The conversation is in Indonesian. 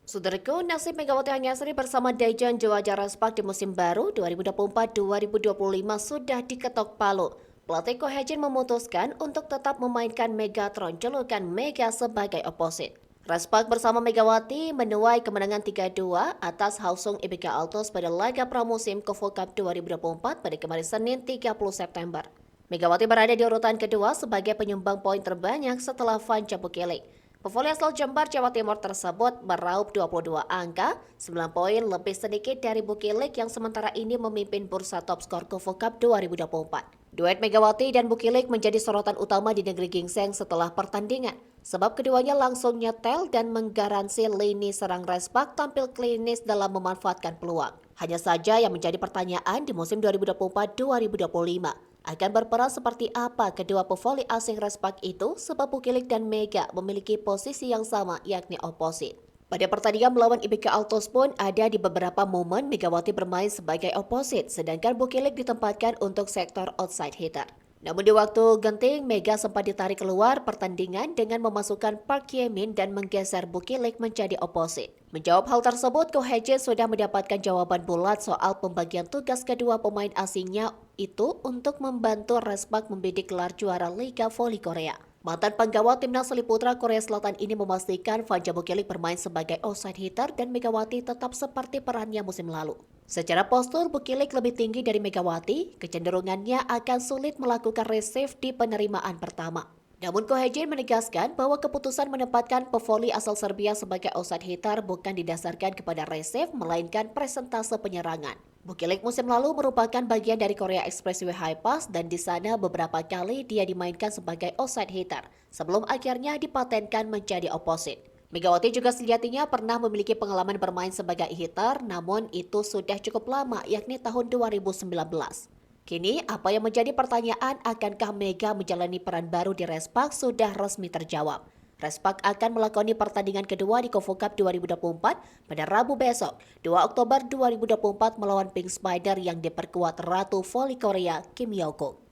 Saudaraku, nasib Megawati Hanyasari bersama Daejeon Jewaja Respak di musim baru 2024-2025 sudah diketok palu. Pelatih Ko Hae-jin memutuskan untuk tetap memainkan Megatron julukan Mega sebagai oposit. Respak bersama Megawati menuai kemenangan 3-2 atas Hwasong IBK Altos pada laga pramusim KOFO Cup 2024 pada kemarin Senin 30 September. Megawati berada di urutan kedua sebagai penyumbang poin terbanyak setelah Vanca Bukilik. Pevoli asal Jember, Jawa Timur tersebut meraup 22 angka, 9 poin lebih sedikit dari Bukilik yang sementara ini memimpin bursa top skor KOFO Cup 2024. Duet Megawati dan Bukilik menjadi sorotan utama di negeri gingseng setelah pertandingan, sebab keduanya langsung nyetel dan menggaransi lini serang Respak tampil klinis dalam memanfaatkan peluang. Hanya saja yang menjadi pertanyaan di musim 2024-2025. Akan berperan seperti apa kedua pevoli asing Respak itu sebab Bukilik dan Mega memiliki posisi yang sama yakni oposit. Pada pertandingan melawan IBK Altos pun ada di beberapa momen Megawati bermain sebagai oposit sedangkan Bukilik ditempatkan untuk sektor outside hitter. Namun di waktu genting, Mega sempat ditarik keluar pertandingan dengan memasukkan Park Ye-min dan menggeser Bukilik menjadi oposit. Menjawab hal tersebut, Ko Hae-jin sudah mendapatkan jawaban bulat soal pembagian tugas kedua pemain asingnya itu untuk membantu Respak membidik gelar juara Liga Voli Korea. Mantan penggawa timnas voli putra Korea Selatan ini memastikan Vanca Bukilik bermain sebagai outside hitter dan Megawati tetap seperti perannya musim lalu. Secara postur, Bukilik lebih tinggi dari Megawati, kecenderungannya akan sulit melakukan receive di penerimaan pertama. Namun Ko Hae-jin menegaskan bahwa keputusan menempatkan pevoli asal Serbia sebagai outside hitter bukan didasarkan kepada receive, melainkan presentase penyerangan. Bukilik musim lalu merupakan bagian dari Korea Expressway High Pass dan di sana beberapa kali dia dimainkan sebagai outside hitter sebelum akhirnya dipatenkan menjadi oposit. Megawati juga sejatinya pernah memiliki pengalaman bermain sebagai hitter, namun itu sudah cukup lama yakni tahun 2019. Kini, apa yang menjadi pertanyaan akankah Mega menjalani peran baru di Respak sudah resmi terjawab. Respak akan melakoni pertandingan kedua di KOFO Cup 2024 pada Rabu besok, 2 Oktober 2024 melawan Pink Spider yang diperkuat Ratu Voli Korea Kim Hyo-kuk.